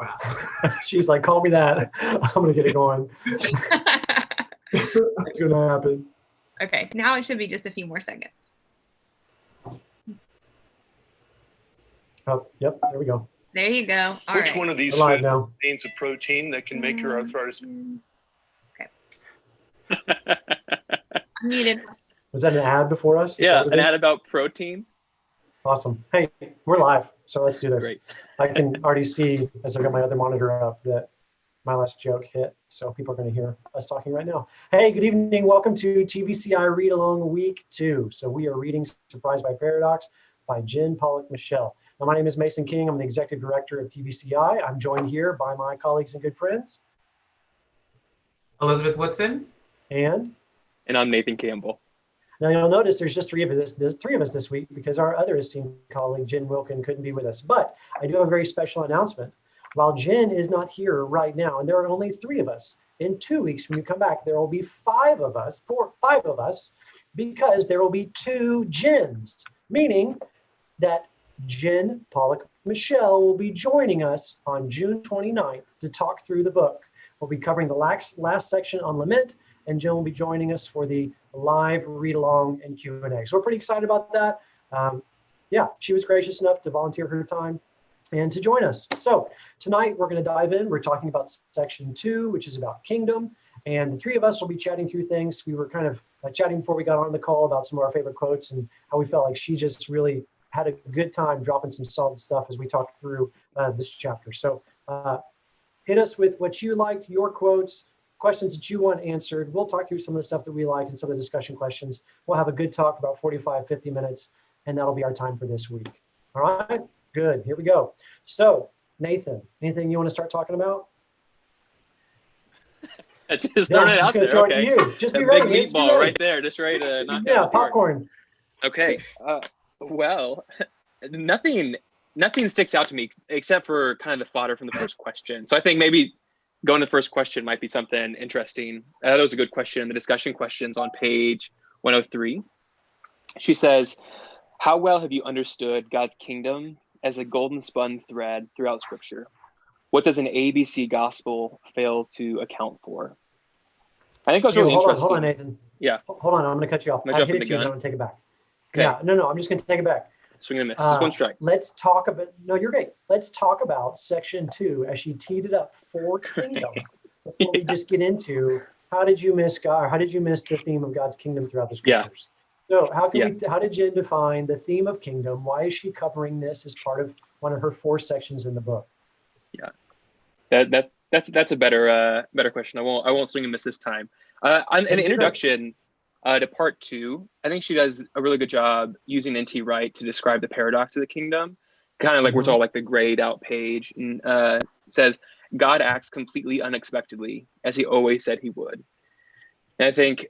Wow. She's like, call me that. I'm going to get it going. It's going to happen. Okay, now it should be just a few more seconds. Oh, yep, there we go. There you go. All Which right. one of these Alive foods now. contains a protein that can make your arthritis? Okay. Muted. Was that an ad before us? Yeah, an ad about protein. Awesome. Hey, we're live, so let's do this. Great. I can already see, as I got my other monitor up, that my last joke hit, so people are going to hear us talking right now. Hey, good evening. Welcome to TVCI Read Along Week 2. So we are reading Surprised by Paradox by Jen Pollock Michelle. Now, my name is Mason King. I'm the Executive Director of TVCI. I'm joined here by my colleagues and good friends. Elizabeth Woodson. And I'm Nathan Campbell. Now you'll notice there's just three of us this week because our other esteemed colleague, Jen Wilkin, couldn't be with us. But I do have a very special announcement. While Jen is not here right now, and there are only three of us, in 2 weeks when you come back, there will be five of us, because there will be two Jens, meaning that Jen Pollock Michelle will be joining us on June 29th to talk through the book. We'll be covering the last section on lament, and Jen will be joining us for the live read along and Q&A. So we're pretty excited about that. Yeah, she was gracious enough to volunteer her time and to join us. So tonight we're going to dive in. We're talking about section 2, which is about kingdom. And the three of us will be chatting through things. We were kind of chatting before we got on the call about some of our favorite quotes and how we felt like she just really had a good time dropping some solid stuff as we talked through this chapter. So hit us with what you liked, your quotes, questions that you want answered. We'll talk through some of the stuff that we like and some of the discussion questions. We'll have a good talk for about 45, 50 minutes, and that'll be our time for this week. All right, good, here we go. So Nathan, anything you want to start talking about? Just throwing it out there. Throw Okay. it to you. Just a be big ready. meatball right there, just ready to knock out the popcorn. Okay, well, nothing sticks out to me except for kind of the fodder from the first question. So I think maybe going to the first question might be something interesting. That was a good question. The discussion questions on page 103. She says, how well have you understood God's kingdom as a golden spun thread throughout Scripture? What does an ABC gospel fail to account for? I think that was really interesting. Hold on, Nathan. Yeah. Hold on, I'm going to cut you off. I hit it to you, I'm going to take it back. Okay. Yeah, no, I'm just going to take it back. Swing and a miss. Just one strike. Let's talk about, no, you're great. Let's talk about section 2 as she teed it up for kingdom. Before we just get into, how did you miss God? Or how did you miss the theme of God's kingdom throughout the scriptures? So how did Jen define the theme of kingdom? Why is she covering this as part of one of her 4 sections in the book? Yeah, that's a better question. I won't swing and miss this time. In the introduction to part 2, I think she does a really good job using N.T. Wright to describe the paradox of the kingdom, kind of like where it's all like the grayed out page, and says God acts completely unexpectedly as he always said he would. And I think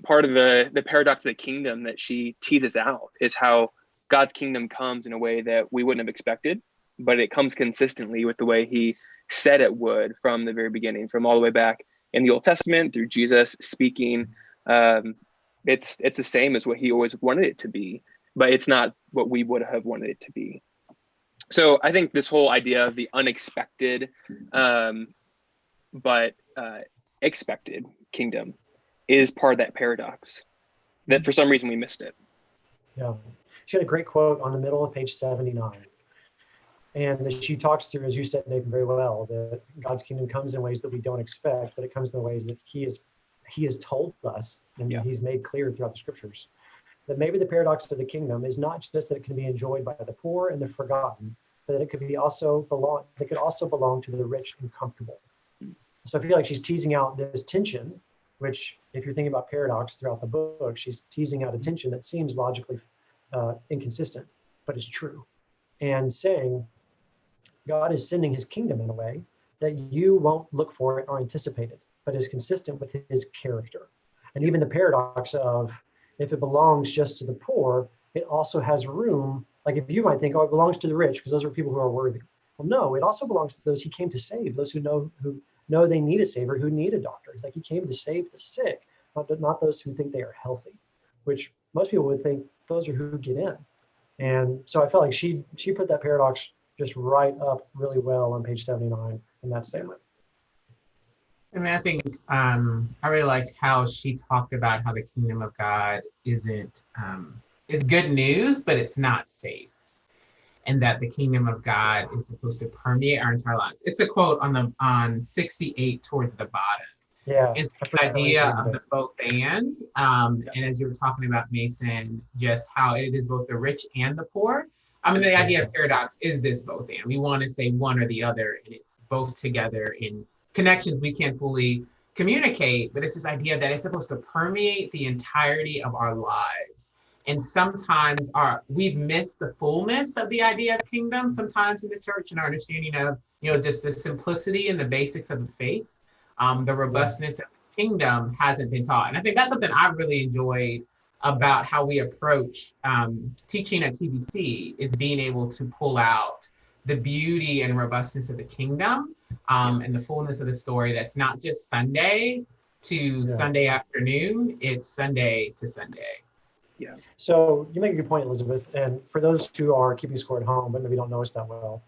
part of the paradox of the kingdom that she teases out is how God's kingdom comes in a way that we wouldn't have expected, but it comes consistently with the way he said it would from the very beginning, from all the way back in the Old Testament through Jesus speaking. It's the same as what he always wanted it to be, but it's not what we would have wanted it to be. So I think this whole idea of the unexpected, but expected kingdom is part of that paradox that for some reason we missed it. Yeah, she had a great quote on the middle of page 79. And she talks through, as you said, Nathan, very well, that God's kingdom comes in ways that we don't expect, but it comes in ways that he has told us, and he's made clear throughout the scriptures, that maybe the paradox of the kingdom is not just that it can be enjoyed by the poor and the forgotten, but that it could also belong to the rich and comfortable. So I feel like she's teasing out this tension, which if you're thinking about paradox throughout the book, she's teasing out a tension that seems logically inconsistent, but is true. And saying, God is sending his kingdom in a way that you won't look for it or anticipate it, but is consistent with his character. And even the paradox of, if it belongs just to the poor, it also has room. Like if you might think, oh, it belongs to the rich because those are people who are worthy. Well, no, it also belongs to those he came to save, those who know they need a savior, who need a doctor. Like he came to save the sick, not those who think they are healthy, which most people would think those are who get in. And so I felt like she put that paradox just right up really well on page 79 in that statement. I mean, I think I really liked how she talked about how the kingdom of God isn't is good news, but it's not safe, and that the kingdom of God is supposed to permeate our entire lives. It's a quote on 68 towards the bottom. Yeah. It's the idea of the both and. And as you were talking about, Mason, just how it is both the rich and the poor. I mean, the idea of paradox is this both and. We want to say one or the other, and it's both together in connections we can't fully communicate, but it's this idea that it's supposed to permeate the entirety of our lives. And sometimes we've missed the fullness of the idea of kingdom sometimes in the church and our understanding of, just the simplicity and the basics of the faith. The robustness of the kingdom hasn't been taught. And I think that's something I've really enjoyed about how we approach teaching at TVC, is being able to pull out the beauty and robustness of the kingdom and the fullness of the story. That's not just Sunday to Sunday afternoon, it's Sunday to Sunday. Yeah. So you make a good point, Elizabeth. And for those who are keeping score at home, but maybe don't know us that well,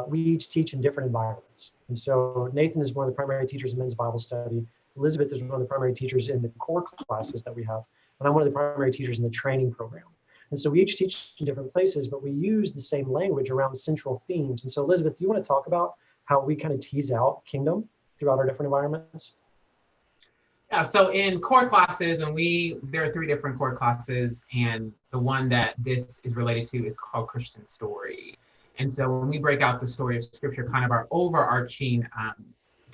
we each teach in different environments. And so Nathan is one of the primary teachers in men's Bible study. Elizabeth is one of the primary teachers in the core classes that we have. And I'm one of the primary teachers in the training program. And so we each teach in different places, but we use the same language around central themes. And so Elizabeth, do you want to talk about how we kind of tease out kingdom throughout our different environments? Yeah, so in core classes, there are 3 different core classes, and the one that this is related to is called Christian Story. And so when we break out the story of Scripture, kind of our overarching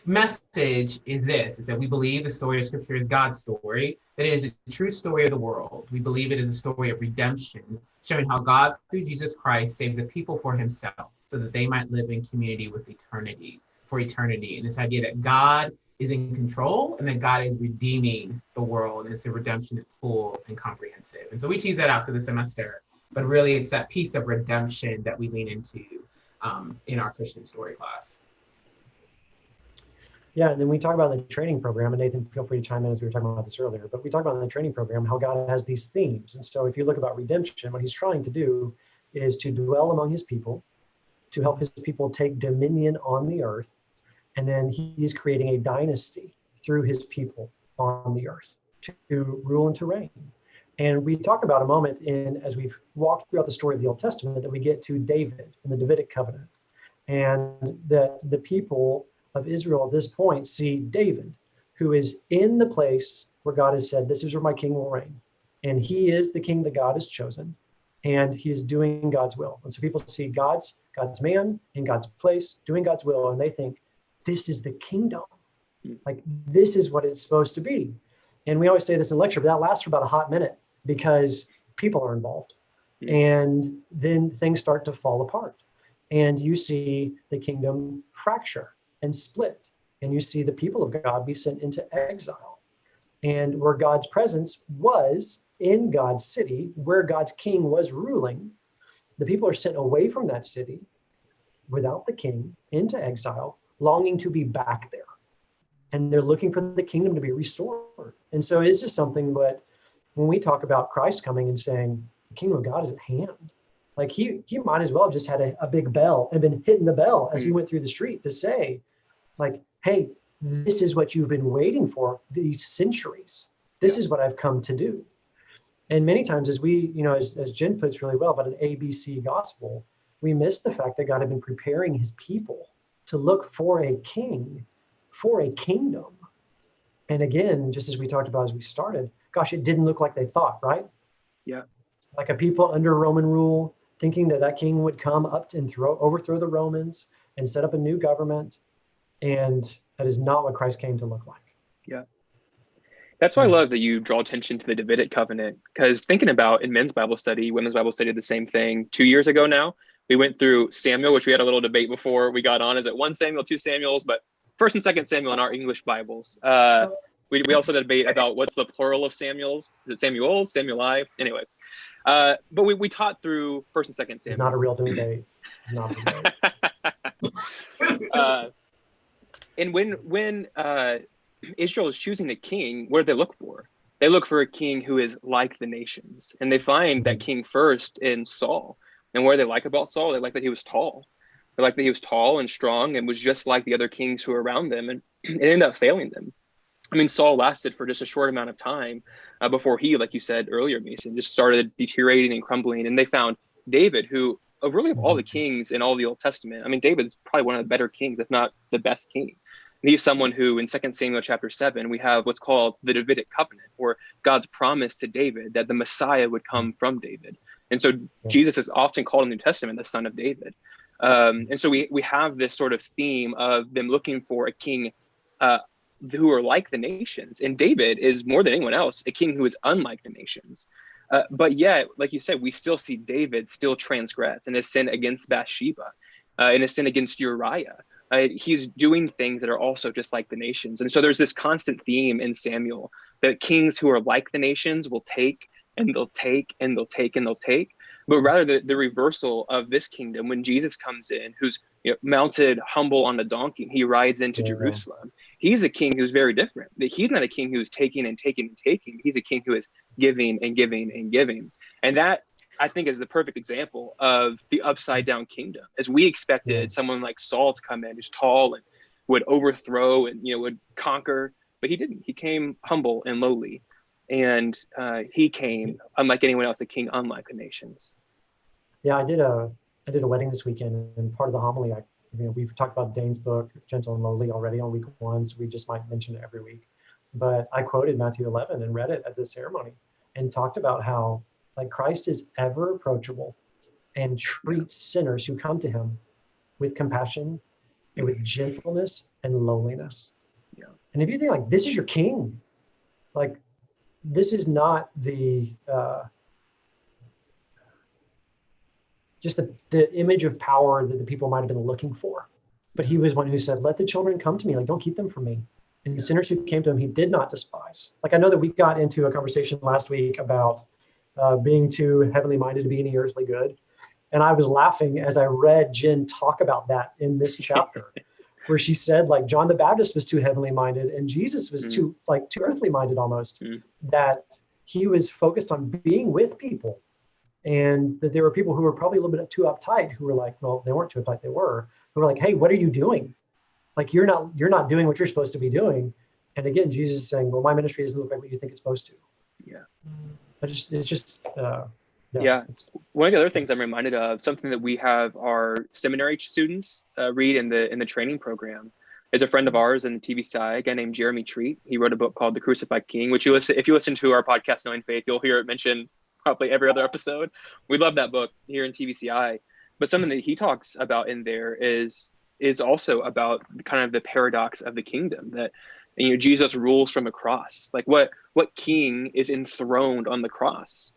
message is that we believe the story of Scripture is God's story, that it is a true story of the world. We believe it is a story of redemption, showing how God, through Jesus Christ, saves a people for himself so that they might live in community with eternity. And this idea that God is in control and that God is redeeming the world, and it's a redemption that's full and comprehensive. And so we tease that out through the semester, but really it's that piece of redemption that we lean into in our Christian Story class. Yeah, and then we talk about the training program, and Nathan, feel free to chime in as we were talking about this earlier, but we talk about in the training program how God has these themes. And so if you look about redemption, what he's trying to do is to dwell among his people, to help his people take dominion on the earth, and then he's creating a dynasty through his people on the earth to rule and to reign. And we talk about a moment as we've walked throughout the story of the Old Testament, that we get to David and the Davidic covenant, and that the people of Israel at this point see David, who is in the place where God has said, this is where my king will reign. And he is the king that God has chosen, and he's doing God's will. And so people see God's man in God's place, doing God's will, and they think, this is the kingdom. Like, this is what it's supposed to be. And we always say this in lecture, but that lasts for about a hot minute because people are involved. And then things start to fall apart. And you see the kingdom fracture and split. And you see the people of God be sent into exile. And where God's presence was in God's city, where God's king was ruling, the people are sent away from that city without the king into exile, longing to be back there. And they're looking for the kingdom to be restored. And so this is something that when we talk about Christ coming and saying, the kingdom of God is at hand, like he might as well have just had a big bell and been hitting the bell as he went through the street to say, like, hey, this is what you've been waiting for these centuries. This is what I've come to do. And many times as we, as Jen puts really well about an ABC gospel, we miss the fact that God had been preparing his people to look for a king, for a kingdom. And again, just as we talked about as we started, gosh, it didn't look like they thought, right? Yeah. Like a people under Roman rule, thinking that king would come up and overthrow the Romans and set up a new government. And that is not what Christ came to look like. Yeah. That's why I love that you draw attention to the Davidic covenant, because thinking about in men's Bible study, women's Bible study did the same thing 2 years ago now. We went through Samuel, which we had a little debate before we got on. Is it 1 Samuel, 2 Samuels? But 1st and 2nd Samuel in our English Bibles. We also did a debate about what's the plural of Samuels. Is it Samuels, Samueli? Anyway, but we taught through 1st and 2nd Samuel. It's not a real debate. It's not a debate. And when Israel is choosing a king, what do they look for? They look for a king who is like the nations. And they find that king first in Saul. And what do they like about Saul? They like that he was tall. They liked that he was tall and strong and was just like the other kings who were around them, and it ended up failing them. I mean, Saul lasted for just a short amount of time before he, like you said earlier, Mason, just started deteriorating and crumbling. And they found David, who really of all the kings in all the Old Testament, I mean, David's probably one of the better kings, if not the best king. And he's someone who in 2 Samuel chapter 7, we have what's called the Davidic covenant, or God's promise to David that the Messiah would come from David. And so Jesus is often called in the New Testament the son of David. And so we have this sort of theme of them looking for a king who are like the nations. And David is, more than anyone else, a king who is unlike the nations. But yet, like you said, we still see David still transgress in his sin against Bathsheba, in his sin against Uriah. He's doing things that are also just like the nations. And so there's this constant theme in Samuel that kings who are like the nations will take, and they'll take, and they'll take, and they'll take. But rather the reversal of this kingdom, when Jesus comes in, who's mounted humble on a donkey, he rides into Jerusalem. He's a king who's very different. He's not a king who's taking and taking and taking. He's a king who is giving and giving and giving. And that, I think, is the perfect example of the upside down kingdom. As we expected someone like Saul to come in, who's tall and would overthrow and would conquer, but he didn't. He came humble and lowly. And he came, unlike anyone else, a king unlike the nations. Yeah, I did a wedding this weekend, and part of the homily, we've talked about Dane's book, Gentle and Lowly, already on week 1, so we just might mention it every week. But I quoted Matthew 11 and read it at this ceremony, and talked about how Christ is ever approachable and treats sinners who come to him with compassion and with gentleness and lowliness. Yeah. And if you think this is your king, this is not the just the image of power that the people might have been looking for. But he was one who said, let the children come to me, don't keep them from me. And the sinners who came to him, he did not despise. I know that we got into a conversation last week about being too heavenly minded to be any earthly good. And I was laughing as I read Jen talk about that in this chapter, where she said John the Baptist was too heavenly minded and Jesus was too earthly minded almost, that he was focused on being with people. And that there were people who were probably a little bit too uptight, who were well, they weren't too uptight, they were, who were hey, what are you doing? You're not doing what you're supposed to be doing. And again, Jesus is saying, well, my ministry doesn't look like what you think it's supposed to. Yeah. It's just one of the other things I'm reminded of, something that we have our seminary students read in the training program, is a friend of ours in TVCI, a guy named Jeremy Treat. He wrote a book called The Crucified King, which if you listen to our podcast, Knowing Faith, you'll hear it mentioned probably every other episode. We love that book here in TVCI. But something that he talks about in there is also about kind of the paradox of the kingdom, that Jesus rules from a cross. What king is enthroned on the cross?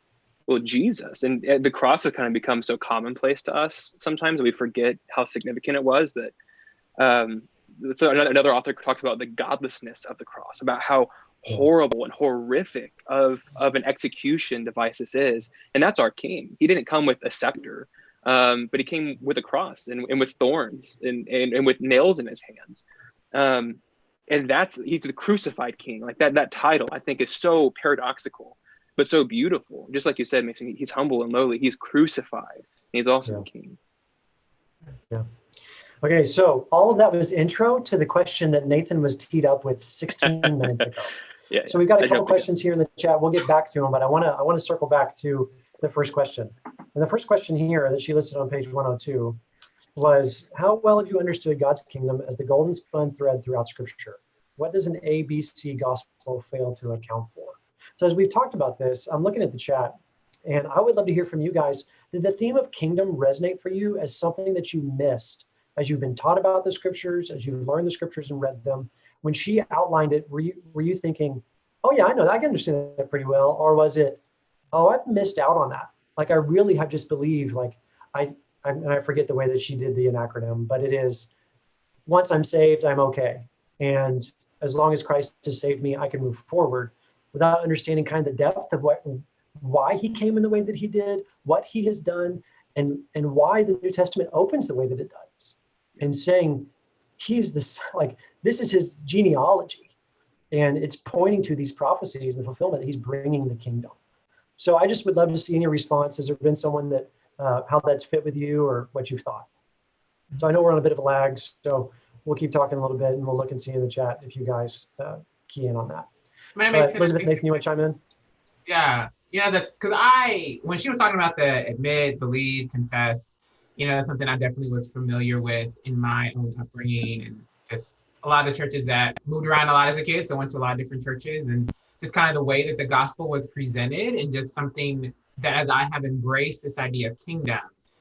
Well, Jesus. And the cross has kind of become so commonplace to us sometimes we forget how significant it was. That so another author talks about the godlessness of the cross, about how horrible and horrific of an execution device this is. And that's our king. He didn't come with a scepter, but he came with a cross and with thorns and with nails in his hands. And he's the crucified king. That title, I think, is so paradoxical, but so beautiful. Just like you said, Mason, he's humble and lowly. He's crucified, and he's also the king. Yeah. Okay, so all of that was intro to the question that Nathan was teed up with 16 minutes ago. So we've got a couple questions here in the chat. We'll get back to them, but I want to circle back to the first question. And the first question here that she listed on page 102 was, how well have you understood God's kingdom as the golden spun thread throughout Scripture? What does an ABC gospel fail to account for? So as we've talked about this, I'm looking at the chat, and I would love to hear from you guys. Did the theme of kingdom resonate for you as something that you missed as you've been taught about the Scriptures, as you've learned the Scriptures and read them? When she outlined it, were you thinking, oh yeah, I know that, I can understand that pretty well? Or was it, oh, I've missed out on that? I really have just believed, and I forget the way that she did the acronym, but it is, once I'm saved, I'm okay. And as long as Christ has saved me, I can move forward, without understanding kind of the depth of why he came in the way that he did, what he has done, and why the New Testament opens the way that it does. And saying he's this is his genealogy, and it's pointing to these prophecies and the fulfillment that he's bringing the kingdom. So I just would love to see any response. Has there been someone that how that's fit with you or what you've thought? So I know we're on a bit of a lag, so we'll keep talking a little bit and we'll look and see in the chat if you guys key in on that. But Elizabeth, Nathan, you want to chime in? Yeah, because when she was talking about the admit, believe, confess, that's something I definitely was familiar with in my own upbringing, and just a lot of the churches that moved around a lot as a kid. So I went to a lot of different churches, and just kind of the way that the gospel was presented, and just something that as I have embraced this idea of kingdom,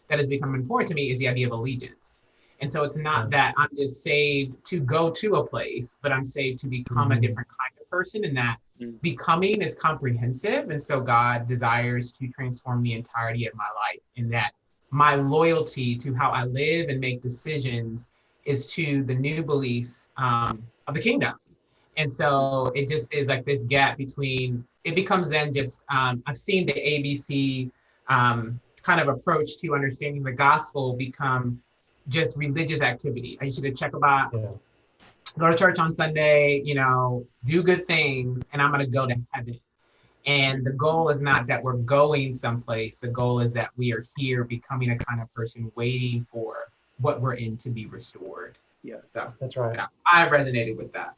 that has become important to me is the idea of allegiance. And so it's not that I'm just saved to go to a place, but I'm saved to become a different kind of person, and that becoming is comprehensive. And so God desires to transform the entirety of my life, and that my loyalty to how I live and make decisions is to the new beliefs of the kingdom. And so it just is like this gap between, it becomes then just, I've seen the ABC kind of approach to understanding the gospel become just religious activity. I just need to check a box, go to church on Sunday, do good things, and I'm going to go to heaven. And the goal is not that we're going someplace. The goal is that we are here becoming a kind of person waiting for what we're in to be restored. Yeah, so that's right. Yeah, I resonated with that.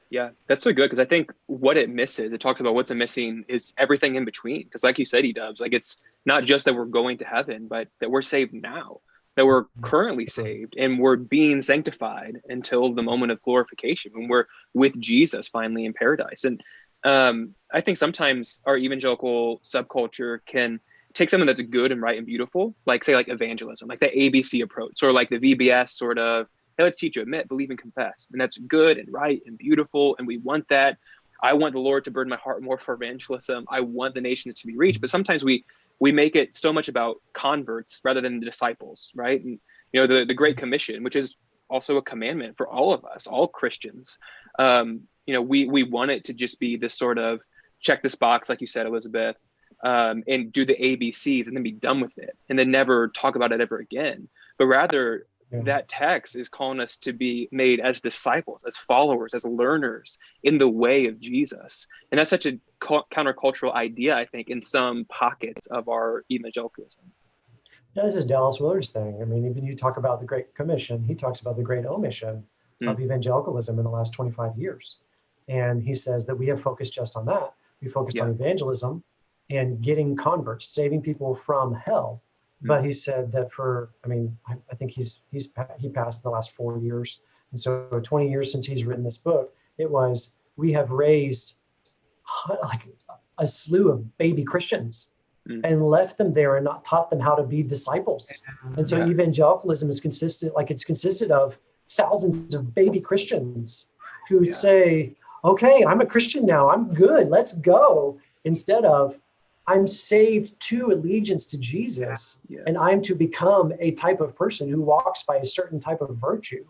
Yeah, that's so good, because I think what it misses, it talks about what's missing is everything in between. Because like you said, E-dubs, like it's not just that we're going to heaven, but that we're saved now, that we're currently saved, and we're being sanctified until the moment of glorification when we're with Jesus finally in paradise. And I think sometimes our evangelical subculture can take something that's good and right and beautiful, like say like evangelism, like the ABC approach, or like the VBS sort of, hey, let's teach you, admit, believe, and confess. And that's good and right and beautiful, and we want that. I want the Lord to burden my heart more for evangelism. I want the nations to be reached. But sometimes we make it so much about converts rather than the disciples, right? And the Great Commission, which is also a commandment for all of us, all Christians. We want it to just be this sort of check this box, like you said, Elizabeth, and do the ABCs and then be done with it, and then never talk about it ever again. But rather, that text is calling us to be made as disciples, as followers, as learners in the way of Jesus. And that's such a countercultural idea, I think, in some pockets of our evangelicalism. Yeah, this is Dallas Willard's thing. I mean, even you talk about the Great Commission, he talks about the Great Omission of evangelicalism in the last 25 years. And he says that we have focused just on that. We focused on evangelism and getting converts, saving people from hell. But he said that I think he passed in the last 4 years. And so 20 years since he's written this book, we have raised like a slew of baby Christians and left them there and not taught them how to be disciples. And so evangelicalism is consisted of thousands of baby Christians who say, okay, I'm a Christian now, I'm good, let's go. Instead of, I'm saved to allegiance to Jesus, and I'm to become a type of person who walks by a certain type of virtue,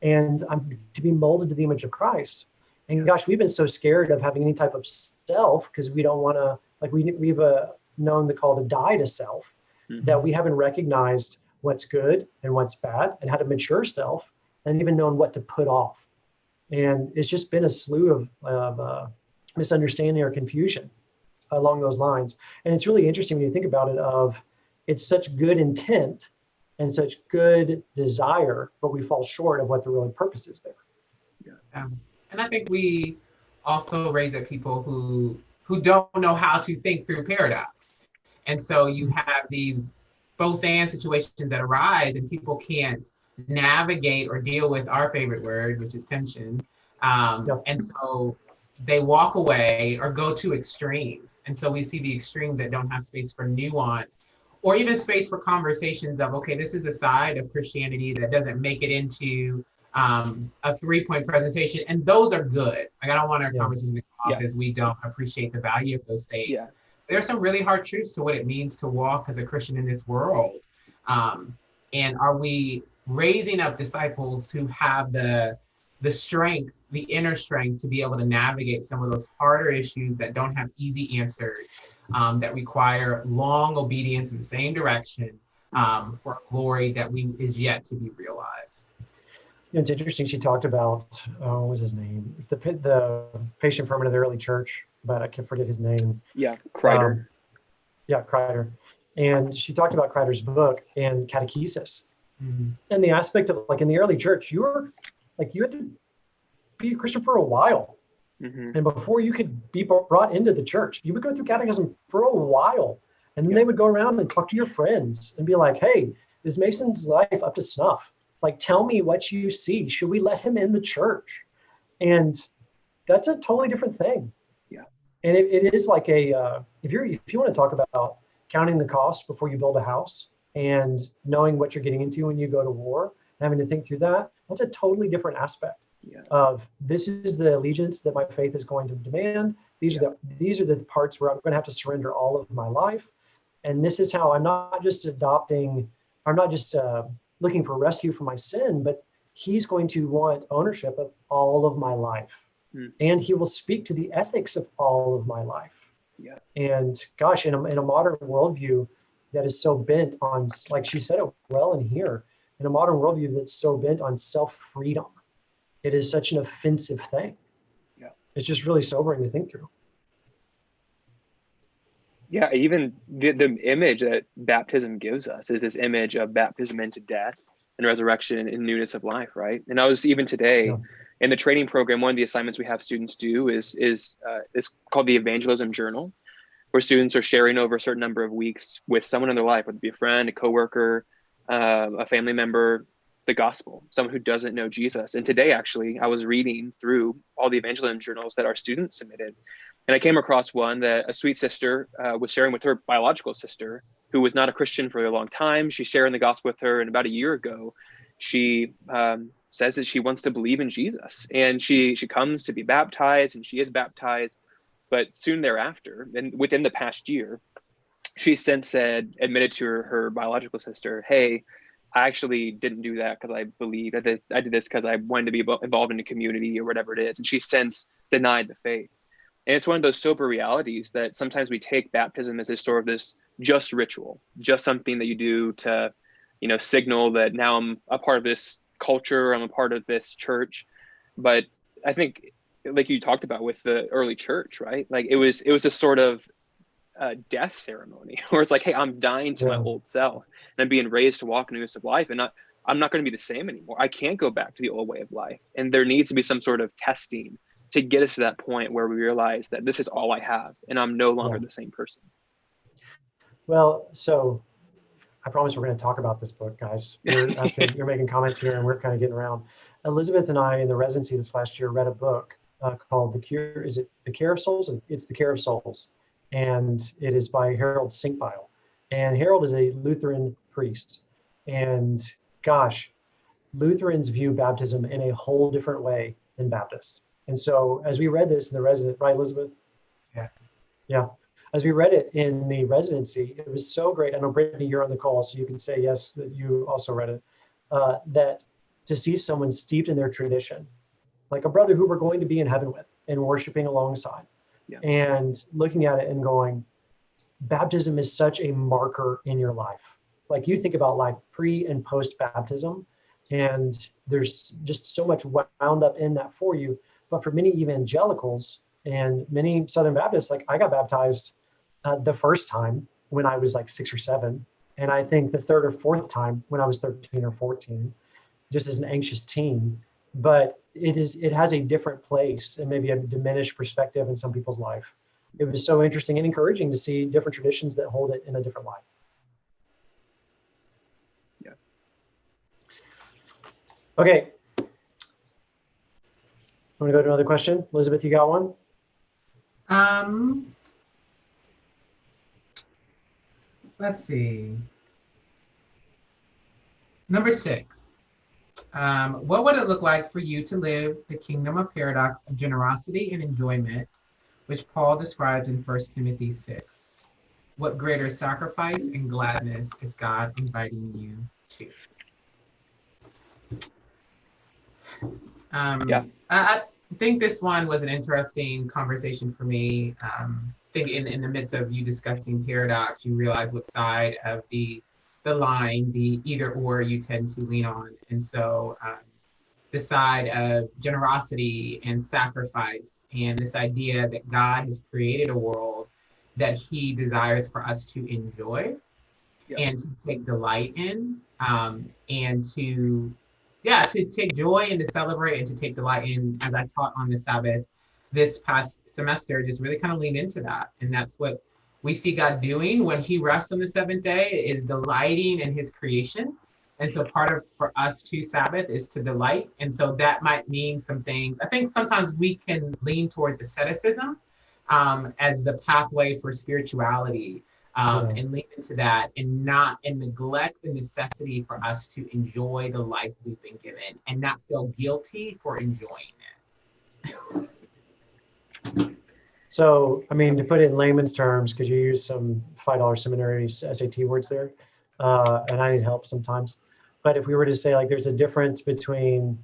and I'm to be molded to the image of Christ. And gosh, we've been so scared of having any type of self because we don't want to, like we've known the call to die to self, that we haven't recognized what's good and what's bad and how to mature self, and even known what to put off. And it's just been a slew of misunderstanding or confusion along those lines. And it's really interesting when you think about it, it's such good intent and such good desire, but we fall short of what the real purpose is there. And I think we also raise up people who don't know how to think through paradox. And so you have these both and situations that arise, and people can't navigate or deal with our favorite word, which is tension. And so they walk away or go to extremes. And so we see the extremes that don't have space for nuance or even space for conversations of, okay, this is a side of Christianity that doesn't make it into a 3-point presentation. And those are good. Like, I don't want our conversation to come off as we don't appreciate the value of those states. There are some really hard truths to what it means to walk as a Christian in this world. And are we raising up disciples who have the strength, the inner strength to be able to navigate some of those harder issues that don't have easy answers, that require long obedience in the same direction for a glory that is yet to be realized. It's interesting. She talked about, what was his name? The patient ferment of the early church, but I can't forget his name. Kreider. Kreider. And she talked about Kreider's book and catechesis. And the aspect of like in the early church, you had to be a Christian for a while. Mm-hmm. And before you could be brought into the church, you would go through catechism for a while. And then they would go around and talk to your friends and be like, hey, is Mason's life up to snuff? Like, tell me what you see. Should we let him in the church? And that's a totally different thing. Yeah. And it is like if you want to talk about counting the cost before you build a house and knowing what you're getting into when you go to war and having to think through that, that's a totally different aspect of this is the allegiance that my faith is going to demand. These are the parts where I'm going to have to surrender all of my life. And this is how I'm not just looking for rescue from my sin, but he's going to want ownership of all of my life. And he will speak to the ethics of all of my life. Yeah. And gosh, in a modern worldview that is so bent on, like she said it well in here, in a modern worldview that's so bent on self-freedom, it is such an offensive thing. Yeah. It's just really sobering to think through. Yeah, even the image that baptism gives us is this image of baptism into death and resurrection in newness of life, right? And I was even today in the training program, one of the assignments we have students do is called the Evangelism Journal, where students are sharing over a certain number of weeks with someone in their life, whether it be a friend, a coworker, a family member, the gospel, someone who doesn't know Jesus. And today, actually, I was reading through all the evangelism journals that our students submitted. And I came across one that a sweet sister was sharing with her biological sister, who was not a Christian for a long time. She's sharing the gospel with her. And about a year ago, she says that she wants to believe in Jesus. And she comes to be baptized, and she is baptized. But soon thereafter, and within the past year, she since admitted to her biological sister, hey, I actually didn't do that because I believed. I did this because I wanted to be involved in a community or whatever it is. And she since denied the faith. And it's one of those sober realities that sometimes we take baptism as this sort of this just ritual, just something that you do to, signal that now I'm a part of this culture, I'm a part of this church. But I think, like you talked about with the early church, right? Like it was a sort of death ceremony where it's like, hey, I'm dying to my old self and I'm being raised to walk in newness of life, and I'm not going to be the same anymore. I can't go back to the old way of life. And there needs to be some sort of testing to get us to that point where we realize that this is all I have and I'm no longer the same person. Well, so I promise we're going to talk about this book, guys. You're making comments here and we're kind of getting around. Elizabeth and I in the residency this last year read a book called The Cure. Is it The Care of Souls? It's The Care of Souls. And it is by Harold Sinkbile. And Harold is a Lutheran priest. And gosh, Lutherans view baptism in a whole different way than Baptists. And so as we read this in the resident, right, Elizabeth? Yeah. As we read it in the residency, it was so great. I know, Brittany, you're on the call, so you can say yes, that you also read it, that to see someone steeped in their tradition, like a brother who we're going to be in heaven with and worshiping alongside, and looking at it and going, baptism is such a marker in your life. Like you think about life pre and post baptism, and there's just so much wound up in that for you. But for many evangelicals and many Southern Baptists, like I got baptized the first time when I was like 6 or 7. And I think the third or fourth time when I was 13 or 14, just as an anxious teen. But it has a different place and maybe a diminished perspective in some people's life. It was so interesting and encouraging to see different traditions that hold it in a different light. Yeah. Okay. Want to go to another question? Elizabeth, you got one? Let's see. Number 6. What would it look like for you to live the kingdom of paradox of generosity and enjoyment, which Paul describes in 1 Timothy 6? What greater sacrifice and gladness is God inviting you to? I think this one was an interesting conversation for me. I think in the midst of you discussing paradox, you realize what side of the line, the either or, you tend to lean on. And so the side of generosity and sacrifice, and this idea that God has created a world that he desires for us to enjoy. Yeah. and to take delight in, and to take joy and to celebrate and to take delight in, as I taught on the Sabbath this past semester, just really kind of lean into that. And that's what we see God doing when he rests on the seventh day, is delighting in his creation. And so part of for us to Sabbath is to delight. And so that might mean some things. I think sometimes we can lean towards asceticism as the pathway for spirituality, and lean into that and neglect the necessity for us to enjoy the life we've been given and not feel guilty for enjoying it. So, I mean, to put it in layman's terms, because you use some $5 seminary SAT words there, and I need help sometimes. But if we were to say, like, there's a difference between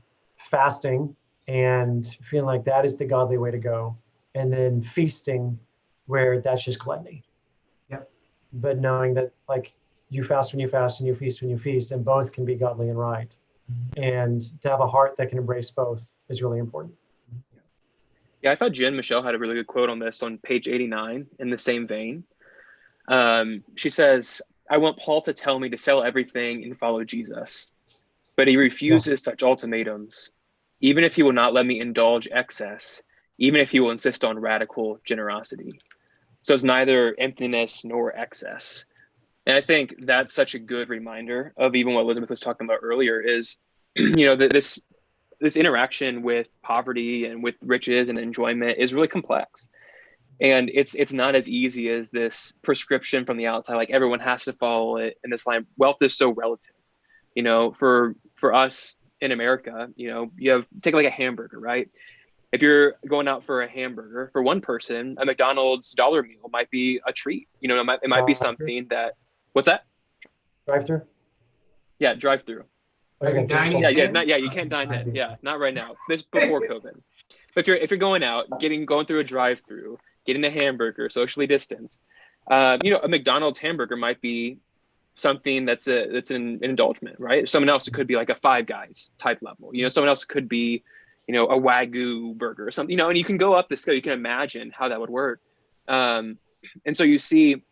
fasting and feeling like that is the godly way to go, and then feasting, where that's just gluttony. Yep. But knowing that, like, you fast when you fast and you feast when you feast, and both can be godly and right. And to have a heart that can embrace both is really important. Yeah, I thought Jen Michelle had a really good quote on this on page 89 in the same vein. She says, I want Paul to tell me to sell everything and follow Jesus, but he refuses such ultimatums, even if he will not let me indulge excess, even if he will insist on radical generosity. So it's neither emptiness nor excess. And I think that's such a good reminder of even what Elizabeth was talking about earlier is, this interaction with poverty and with riches and enjoyment is really complex. And it's not as easy as this prescription from the outside, like everyone has to follow it in this line. Wealth is so relative. For us in America, you take like a hamburger, right? If you're going out for a hamburger, for one person, a McDonald's dollar meal might be a treat. It might be something that, what's that? Drive-through? Yeah, drive-through. Okay, dining You can't dine in. Yeah, not right now. This before COVID. But if you're going out, going through a drive-through, getting a hamburger, socially distanced, a McDonald's hamburger might be something that's an indulgence, right? Someone else, it could be like a Five Guys type level. Someone else could be, a Wagyu burger or something. And you can go up the scale. You can imagine how that would work. And so you see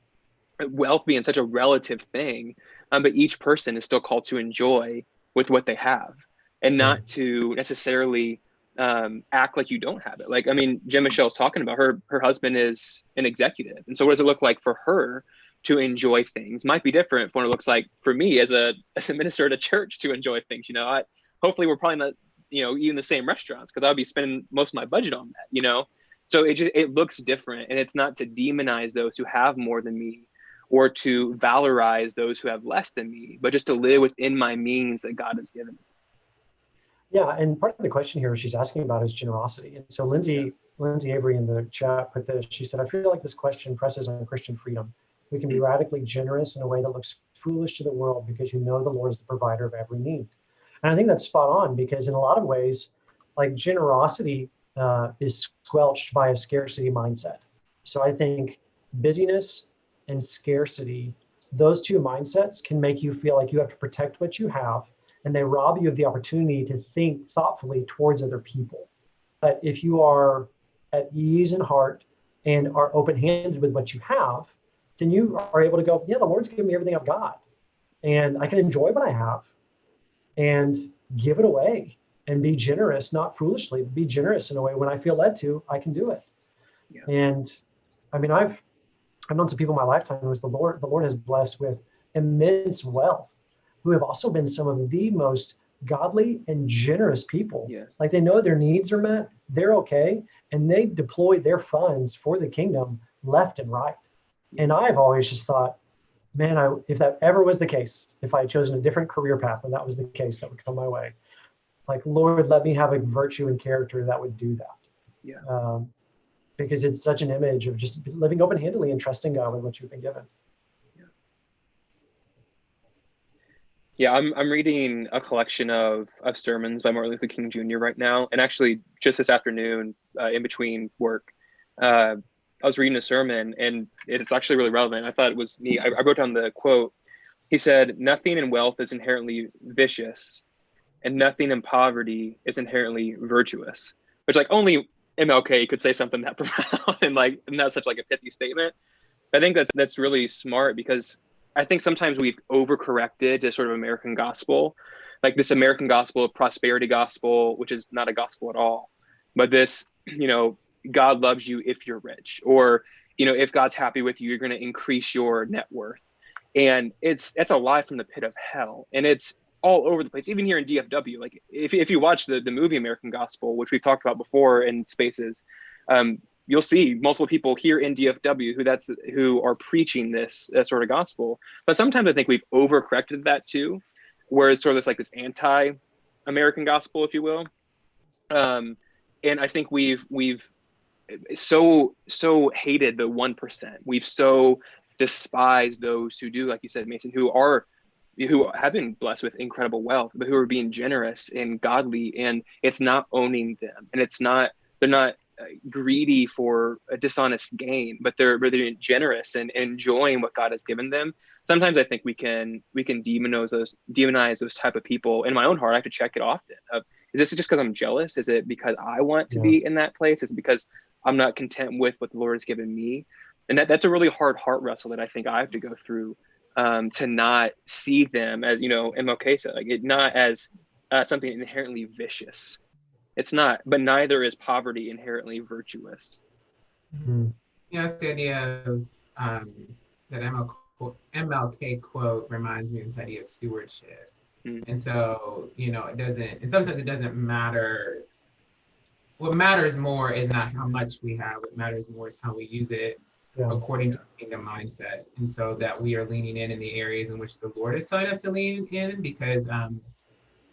wealth being such a relative thing, but each person is still called to enjoy with what they have, and not to necessarily act like you don't have it. Like, I mean, Jen Michelle's talking about her husband is an executive. And so what does it look like for her to enjoy things? Might be different from what it looks like for me as a minister at a church to enjoy things. Hopefully we're probably not, eating the same restaurants, because I'll be spending most of my budget on that, So it looks different, and it's not to demonize those who have more than me or to valorize those who have less than me, but just to live within my means that God has given me. Yeah, and part of the question here she's asking about is generosity. And so Lindsay Avery in the chat put this. She said, I feel like this question presses on Christian freedom. We can be radically generous in a way that looks foolish to the world because the Lord is the provider of every need. And I think that's spot on, because in a lot of ways, like, generosity is squelched by a scarcity mindset. So I think busyness and scarcity, those two mindsets can make you feel like you have to protect what you have, and they rob you of the opportunity to think thoughtfully towards other people. But if you are at ease in heart and are open-handed with what you have, then you are able to go, yeah, the Lord's given me everything I've got, and I can enjoy what I have and give it away and be generous, not foolishly, but be generous in a way when I feel led to, I can do it. Yeah. And I mean, I've known some people in my lifetime who the Lord has blessed with immense wealth, who have also been some of the most godly and generous people. Yeah. Like, they know their needs are met, they're okay, and they deploy their funds for the kingdom left and right. And I've always just thought, man, if that ever was the case, if I had chosen a different career path and that was the case, that would come my way. Like, Lord, let me have a virtue and character that would do that. Yeah. Because it's such an image of just living open-handedly and trusting God with what you've been given. Yeah, I'm reading a collection of sermons by Martin Luther King Jr. right now. And actually, just this afternoon, in between work, I was reading a sermon, and it's actually really relevant. I thought it was neat. I wrote down the quote. He said, "Nothing in wealth is inherently vicious, and nothing in poverty is inherently virtuous." Which, like, only MLK could say something that profound and not such like a pithy statement. I think that's really smart, because I think sometimes we've overcorrected to sort of American gospel, like this American gospel of prosperity gospel, which is not a gospel at all, but this, God loves you if you're rich, or, if God's happy with you, you're going to increase your net worth. And it's a lie from the pit of hell. And it's all over the place, even here in DFW. Like if you watch the movie American Gospel, which we've talked about before in spaces, you'll see multiple people here in DFW who are preaching this sort of gospel. But sometimes I think we've overcorrected that too, where it's sort of this anti-American gospel, if you will. And I think we've so hated the 1%. We've so despised those who do, like you said, Mason, who have been blessed with incredible wealth, but who are being generous and godly, and it's not owning them, and they're not greedy for a dishonest gain, but they're generous and enjoying what God has given them. Sometimes I think we can demonize those type of people. In my own heart, I have to check it often. Is this just because I'm jealous? Is it because I want to be in that place? Is it because I'm not content with what the Lord has given me? And that's a really hard heart wrestle that I think I have to go through, to not see them as, MLK said, not as something inherently vicious. It's not, but neither is poverty inherently virtuous. Mm-hmm. It's the idea of that MLK quote reminds me of this idea of stewardship. Mm-hmm. And so, in some sense, it doesn't matter. What matters more is not how much we have. What matters more is how we use it according to the kingdom mindset. And so that we are leaning in the areas in which the Lord is telling us to lean in, because I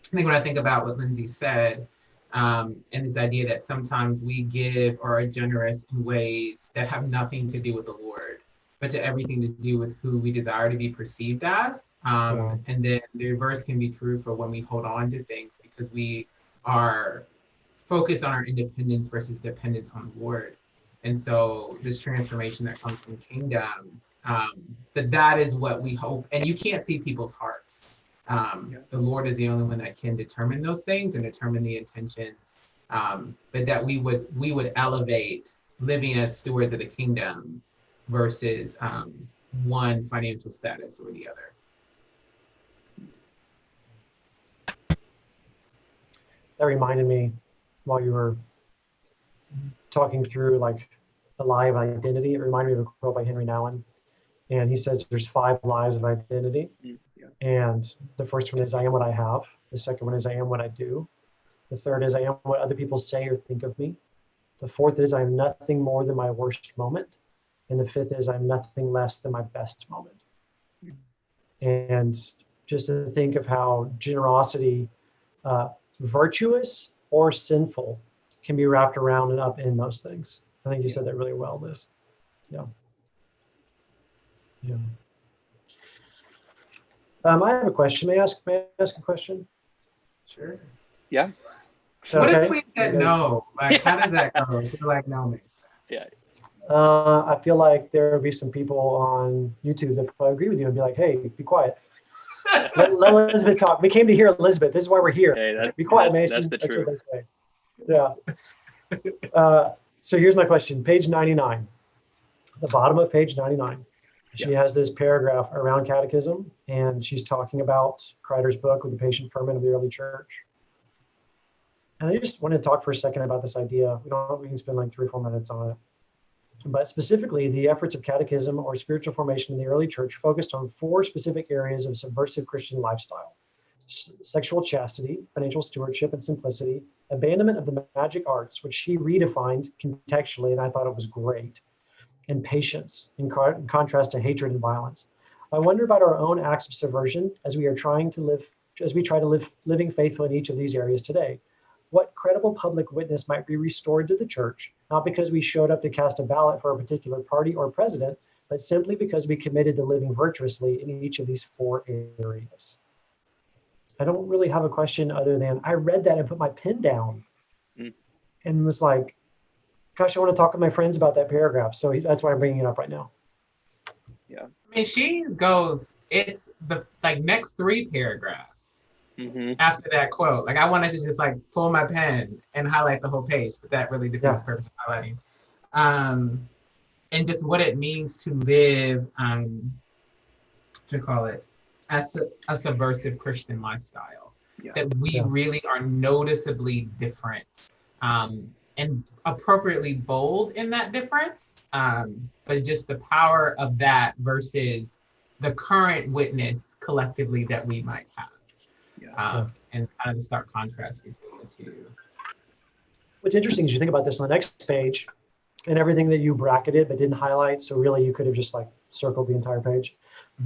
think when I think about what Lindsay said, and this idea that sometimes we give or are generous in ways that have nothing to do with the Lord, but to everything to do with who we desire to be perceived as. And then the reverse can be true for when we hold on to things because we are focused on our independence versus dependence on the Lord. And so this transformation that comes from kingdom, that is what we hope. And you can't see people's hearts. The Lord is the only one that can determine those things and determine the intentions. But that we would elevate living as stewards of the kingdom versus one financial status or the other. That reminded me while you were talking through the lie of identity. It reminded me of a quote by Henry Nouwen. And he says there's 5 lies of identity. And the first one is I am what I have. The second one is I am what I do. The third is I am what other people say or think of me. The fourth is I'm nothing more than my worst moment. And the fifth is I'm nothing less than my best moment. And just to think of how generosity, virtuous or sinful, can be wrapped around and up in those things. I think you said that really well, Liz. Yeah. I have a question. May I ask a question? Sure. Yeah. So what if we said no? How does that go? If we're no makes sense. Yeah. I feel like there will be some people on YouTube that probably agree with you and be like, hey, be quiet. Let Elizabeth talk. We came to hear Elizabeth. This is why we're here. Hey, be quiet, Mason. That's the truth. What they say. Yeah. So here's my question. Page 99. The bottom of page 99. She has this paragraph around catechism, and she's talking about Kreider's book with the patient ferment of the early church. And I just want to talk for a second about this idea. We can spend 3 or 4 minutes on it. But specifically, the efforts of catechism or spiritual formation in the early church focused on 4 specific areas of subversive Christian lifestyle: sexual chastity, financial stewardship and simplicity, abandonment of the magic arts, which she redefined contextually, and I thought it was great, and patience, in contrast to hatred and violence. I wonder about our own acts of subversion as we try to live living faithful in each of these areas today. What credible public witness might be restored to the church, not because we showed up to cast a ballot for a particular party or president, but simply because we committed to living virtuously in each of these 4 areas? I don't really have a question other than I read that and put my pen down and was like, gosh, I want to talk with my friends about that paragraph. So that's why I'm bringing it up right now. Yeah. I mean, she goes, it's the next 3 paragraphs after that quote. I wanted to just pull my pen and highlight the whole page, but that really defeats the purpose of highlighting. And just what it means to live to call it, a subversive Christian lifestyle. Yeah. That we Yeah. really are noticeably different, and appropriately bold in that difference. But just the power of that versus the current witness collectively that we might have. And kind of the stark contrast between the two. What's interesting is you think about this on the next page and everything that you bracketed but didn't highlight. So really you could have just like circled the entire page.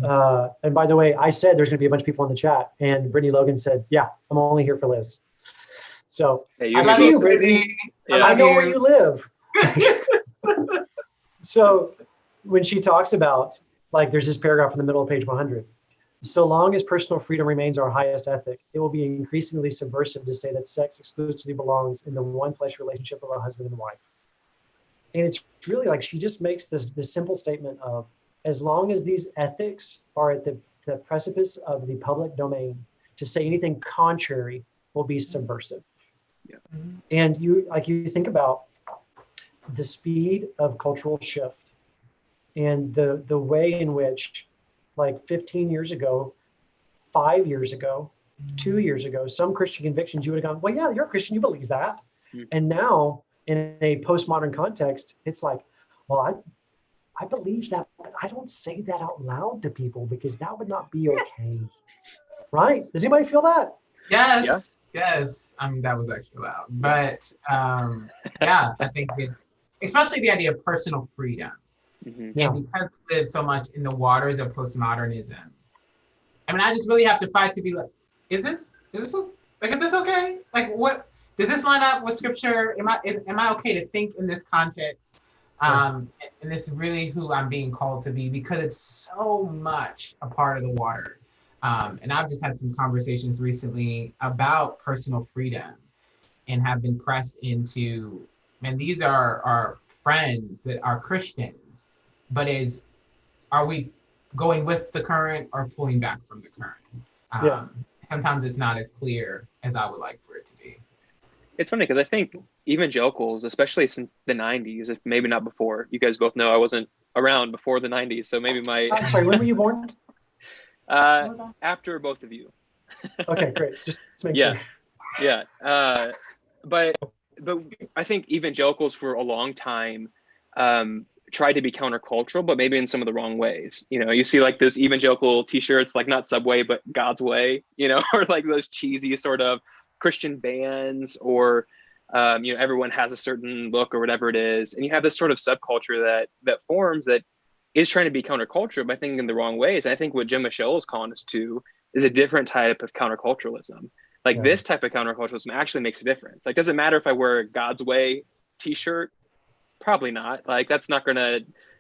And by the way, I said there's going to be a bunch of people in the chat, and Brittany Logan said, yeah, I'm only here for Liz. So Hey, I you're see you, gonna- Brittany. Yeah. I know where you live. So when she talks about, like, there's this paragraph in the middle of page 100. So long as personal freedom remains our highest ethic, it will be increasingly subversive to say that sex exclusively belongs in the one flesh relationship of a husband and wife. And it's really like she just makes this simple statement of, as long as these ethics are at the precipice of the public domain, to say anything contrary will be subversive. Yeah. And you think about the speed of cultural shift and the way in which, like 15 years ago, 5 years ago, 2 years ago, some Christian convictions you would have gone, well, yeah, you're a Christian, you believe that. And now in a postmodern context, it's like, well, I believe that, but I don't say that out loud to people because that would not be okay. Right? Does anybody feel that? Yes. That was actually loud. But yeah, I think it's especially the idea of personal freedom. Yeah. And because we live so much in the waters of postmodernism, I mean, I just really have to fight to be like, is this okay? Like, what does this line up with scripture? Am I okay to think in this context? And this is really who I'm being called to be, because it's so much a part of the water. And I've just had some conversations recently about personal freedom and have been pressed into, man, these are our friends that are Christian, but are we going with the current or pulling back from the current? Sometimes it's not as clear as I would like for it to be. It's funny because I think evangelicals, especially since the 90s, if maybe not before, you guys both know I wasn't around before the 90s, so maybe I'm sorry, when were you born? after both of you. Okay, great. Just to make sure. Yeah. But I think evangelicals for a long time tried to be countercultural, but maybe in some of the wrong ways. You know, you see like those evangelical t-shirts, like not Subway, but God's Way, you know, or like those cheesy sort of Christian bands, or everyone has a certain look or whatever it is, and you have this sort of subculture that forms that is trying to be counterculture, but I think in the wrong ways. And I think what Jim Michelle is calling us to is a different type of counterculturalism. Like this type of counterculturalism actually makes a difference. Like, does it matter if I wear a God's Way t-shirt? Probably not. Like, that's not gonna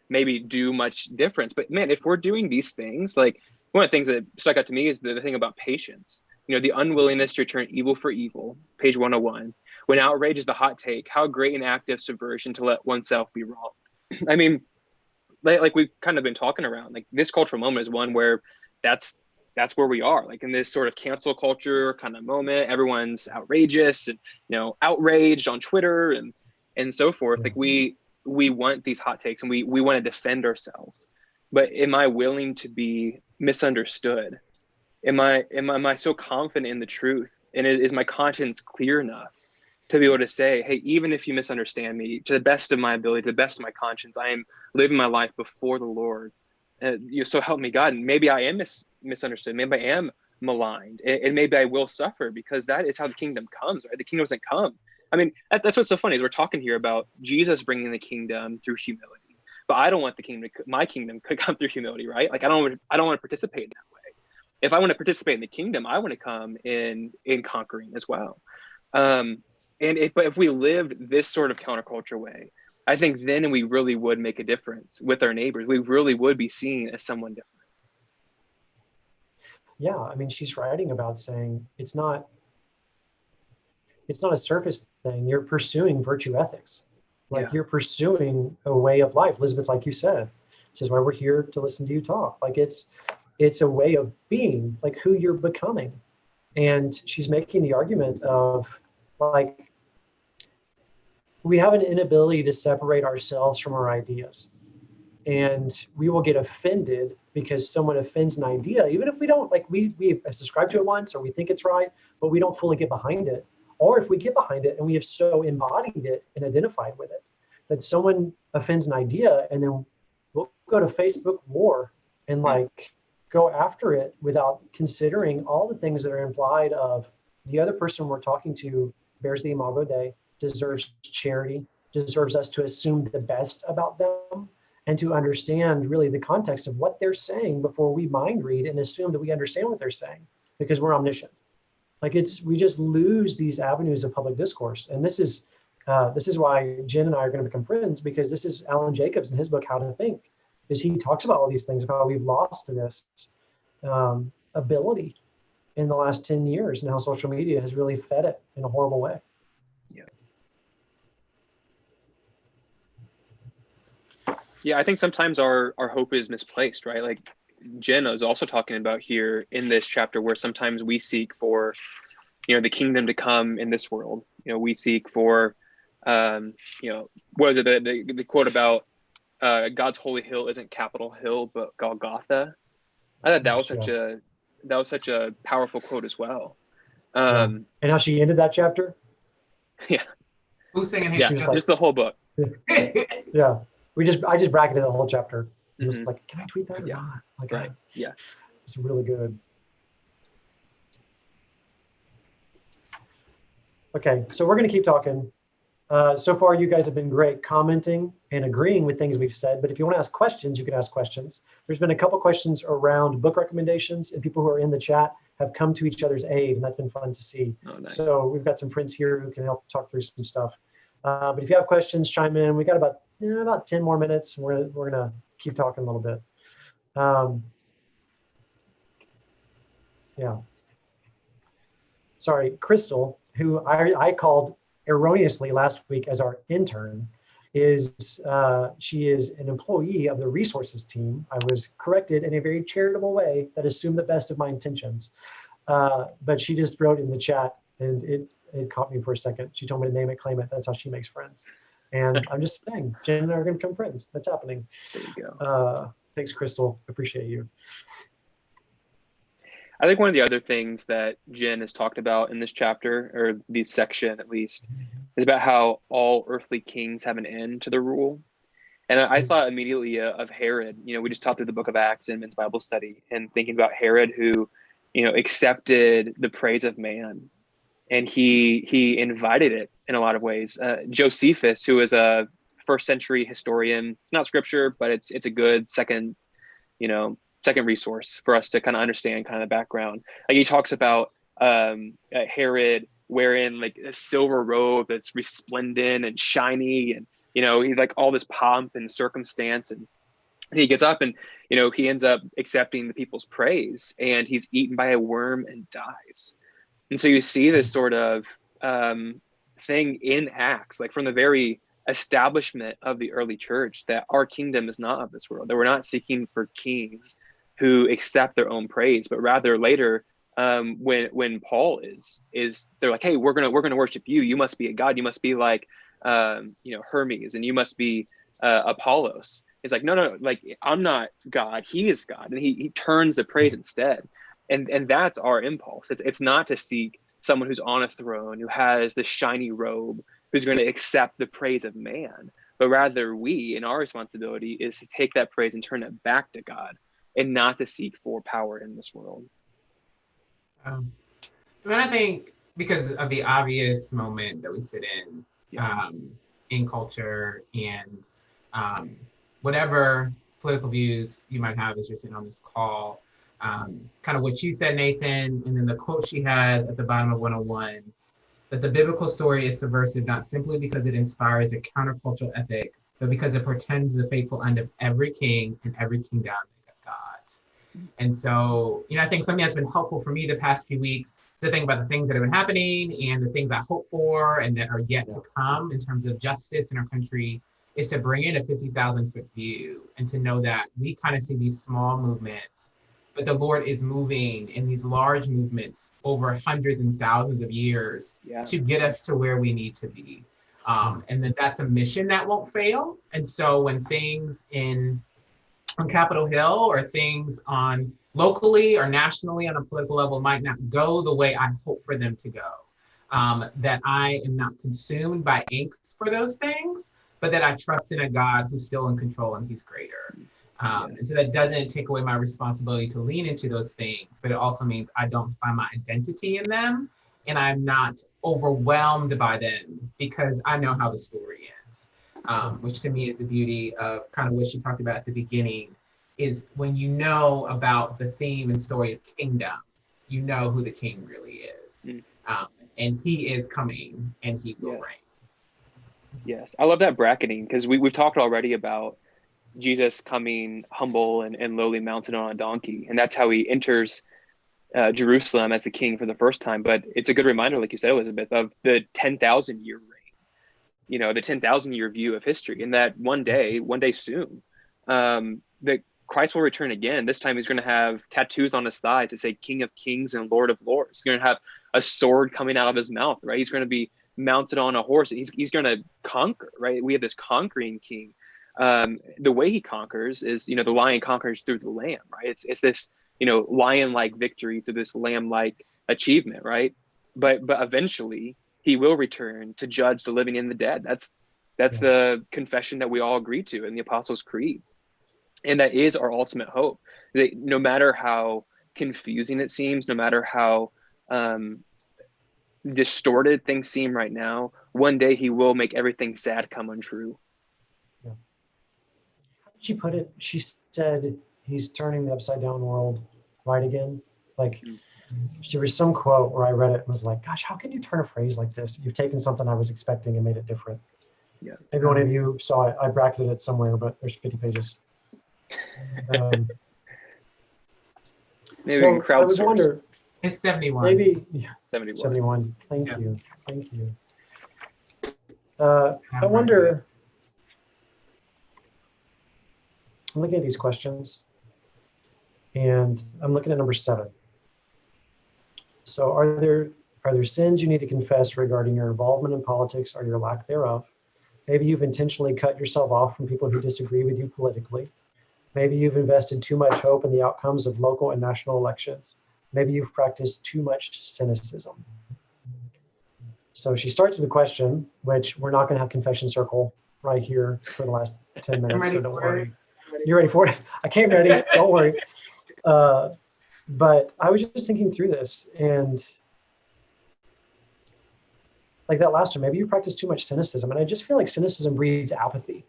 maybe do much difference. But man, if we're doing these things, like one of the things that stuck out to me is the thing about patience. You know, the unwillingness to return evil for evil, page 101. When outrage is the hot take, how great an act of subversion to let oneself be wrong. I mean, like we've kind of been talking around, like this cultural moment is one where that's where we are, like in this sort of cancel culture kind of moment. Everyone's outrageous and, outraged on Twitter and so forth. Like we want these hot takes and we want to defend ourselves. But am I willing to be misunderstood? Am I so confident in the truth? And is my conscience clear enough to be able to say, hey, even if you misunderstand me, to the best of my ability, to the best of my conscience, I am living my life before the Lord. So help me God. And maybe I am misunderstood. Maybe I am maligned. And maybe I will suffer, because that is how the kingdom comes, right? The kingdom doesn't come. I mean, that's what's so funny is we're talking here about Jesus bringing the kingdom through humility. But I don't want my kingdom could come through humility, right? Like I don't want to participate in that way. If I want to participate in the kingdom, I want to come in conquering as well. But if we lived this sort of counterculture way, I think then we really would make a difference with our neighbors. We really would be seen as someone different. Yeah, I mean, she's writing about saying it's not a surface thing. You're pursuing virtue ethics. Like you're pursuing a way of life. Elizabeth, like you said, this is why we're here to listen to you talk. Like it's a way of being, like who you're becoming. And she's making the argument of like, we have an inability to separate ourselves from our ideas. And we will get offended because someone offends an idea, even if we don't, like we subscribe to it once or we think it's right, but we don't fully get behind it. Or if we get behind it and we have so embodied it and identified with it, that someone offends an idea and then we'll go to Facebook war and like go after it without considering all the things that are implied of the other person we're talking to bears the imago Dei, deserves charity, deserves us to assume the best about them, and to understand really the context of what they're saying before we mind read and assume that we understand what they're saying because we're omniscient. Like we just lose these avenues of public discourse. And this is why Jen and I are going to become friends, because this is Alan Jacobs in his book, How to Think, is he talks about all these things about how we've lost this ability in the last 10 years and how social media has really fed it in a horrible way. Yeah, I think sometimes our hope is misplaced, right? Like Jen is also talking about here in this chapter, where sometimes we seek for, the kingdom to come in this world. We seek for, what is it, the quote about God's holy hill isn't Capitol Hill, but Golgotha. I thought that was such a powerful quote as well. And how she ended that chapter? Yeah. Who's singing? Yeah, just the whole book. Yeah. I just bracketed the whole chapter. It was like, can I tweet that or not? Like, right. It's really good. Okay, so we're going to keep talking. So far, you guys have been great commenting and agreeing with things we've said. But if you want to ask questions, you can ask questions. There's been a couple questions around book recommendations, and people who are in the chat have come to each other's aid, and that's been fun to see. Oh, nice. So we've got some friends here who can help talk through some stuff. But if you have questions, chime in. We got about 10 more minutes. We're gonna keep talking a little bit. Yeah. Sorry, Crystal, who I called erroneously last week as our intern, she is an employee of the resources team. I was corrected in a very charitable way that assumed the best of my intentions. But she just wrote in the chat, and it caught me for a second. She told me to name it, claim it. That's how she makes friends. And I'm just saying, Jen and I are going to become friends. That's happening. There you go. Thanks, Crystal. Appreciate you. I think one of the other things that Jen has talked about in this chapter, or this section at least, is about how all earthly kings have an end to their rule. And I thought immediately of Herod. We just taught through the book of Acts in men's Bible study, and thinking about Herod, who, accepted the praise of man, and he invited it in a lot of ways. Josephus, who is a first century historian, not scripture, but it's a good second resource for us to kind of understand kind of the background. Like he talks about Herod wearing like a silver robe that's resplendent and shiny, and he like all this pomp and circumstance, and he gets up and he ends up accepting the people's praise, and he's eaten by a worm and dies. And so you see this sort of thing in Acts, like from the very establishment of the early church, that our kingdom is not of this world, that we're not seeking for kings who accept their own praise, but rather later, when Paul is they're like, hey, we're gonna worship you. You must be a god. You must be like Hermes, and you must be Apollos. It's like, no, like I'm not God. He is God, and he turns the praise instead. And that's our impulse. It's not to seek someone who's on a throne, who has the shiny robe, who's going to accept the praise of man, but rather we, in our responsibility, is to take that praise and turn it back to God, and not to seek for power in this world. And I think because of the obvious moment that we sit in culture, and whatever political views you might have as you're sitting on this call, kind of what you said, Nathan, and then the quote she has at the bottom of 101, that the biblical story is subversive not simply because it inspires a countercultural ethic, but because it portends the fateful end of every king and every kingdom of God. And so, I think something that's been helpful for me the past few weeks to think about the things that have been happening and the things I hope for and that are yet to come in terms of justice in our country, is to bring in a 50,000-foot view and to know that we kind of see these small movements, but the Lord is moving in these large movements over hundreds and thousands of years to get us to where we need to be. And that's a mission that won't fail. And so when things in on Capitol Hill or things on locally or nationally on a political level might not go the way I hope for them to go. That I am not consumed by angst for those things, but that I trust in a God who's still in control and he's greater. And so that doesn't take away my responsibility to lean into those things, but it also means I don't find my identity in them and I'm not overwhelmed by them because I know how the story ends. Which to me is the beauty of kind of what she talked about at the beginning, is when you know about the theme and story of kingdom, you know who the king really is. And he is coming and he will reign. Yes, I love that bracketing because we've talked already about Jesus coming humble and lowly mounted on a donkey. And that's how he enters Jerusalem as the king for the first time. But it's a good reminder, like you said, Elizabeth, of the 10,000 year reign, you know, the 10,000 year view of history. And that one day soon, that Christ will return again. This time he's going to have tattoos on his thighs that say King of Kings and Lord of Lords. He's going to have a sword coming out of his mouth, right? He's going to be mounted on a horse. He's going to conquer, right? We have this conquering king. The way he conquers is, you know, the lion conquers through the lamb, right? It's this, you know, lion-like victory through this lamb-like achievement, right? But eventually he will return to judge the living and the dead. That's the confession that we all agree to in the Apostles' Creed. And that is our ultimate hope. That no matter how confusing it seems, no matter how distorted things seem right now, one day he will make everything sad come untrue. Yeah. How did she put it? She said he's turning the upside down world right again. Like there was some quote where I read it and was like, gosh, how can you turn a phrase like this? You've taken something I was expecting and made it different. Yeah. Maybe one of you saw it. I bracketed it somewhere, but there's 50 pages. Maybe So we can I would crowdsource. wonder, It's 71. maybe 71. 71. Thank Yeah. you. Thank you. I wonder, I'm looking at these questions and I'm looking at number 7. So are there sins you need to confess regarding your involvement in politics or your lack thereof? Maybe you've intentionally cut yourself off from people who disagree with you politically. Maybe you've invested too much hope in the outcomes of local and national elections. Maybe you've practiced too much cynicism. So she starts with a question, which we're not going to have confession circle right here for the last 10 minutes, so don't worry. You're ready for it? I came ready, don't worry. But I was just thinking through this, and like that last one, maybe you practice too much cynicism. And I just feel like cynicism breeds apathy.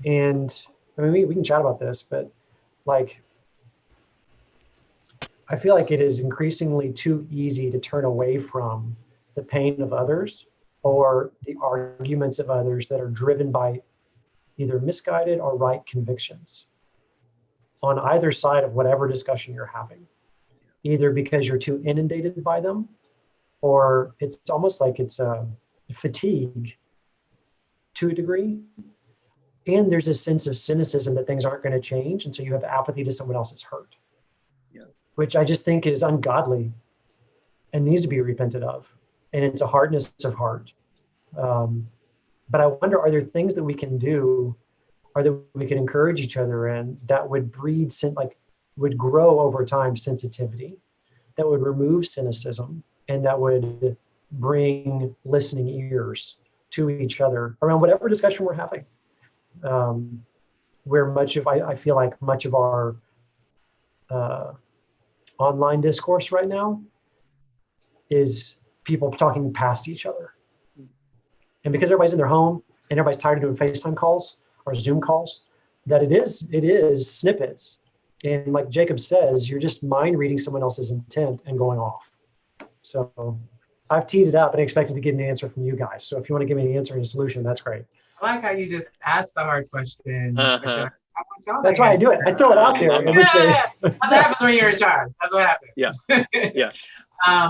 And I mean, we can chat about this, but like, I feel like it is increasingly too easy to turn away from the pain of others or the arguments of others that are driven by either misguided or right convictions on either side of whatever discussion you're having, either because you're too inundated by them, or it's almost like it's a fatigue to a degree. And there's a sense of cynicism that things aren't going to change. And so you have apathy to someone else's hurt, which I just think is ungodly and needs to be repented of. And it's a hardness of heart. But I wonder, are there things that we can do or that we can encourage each other in that would breed, would grow over time sensitivity, that would remove cynicism, and that would bring listening ears to each other around whatever discussion we're having? Where I feel like much of our online discourse right now is people talking past each other. And because everybody's in their home and everybody's tired of doing FaceTime calls or Zoom calls, that it is snippets. And like Jacob says, you're just mind reading someone else's intent and going off. So I've teed it up and expected to get an answer from you guys. So if you want to give me an answer and a solution, that's great. I like how you just asked the hard question. That's why I do it. I throw it out there. And say, that's what happens when you're in charge. That's what happens. Yeah. Yeah.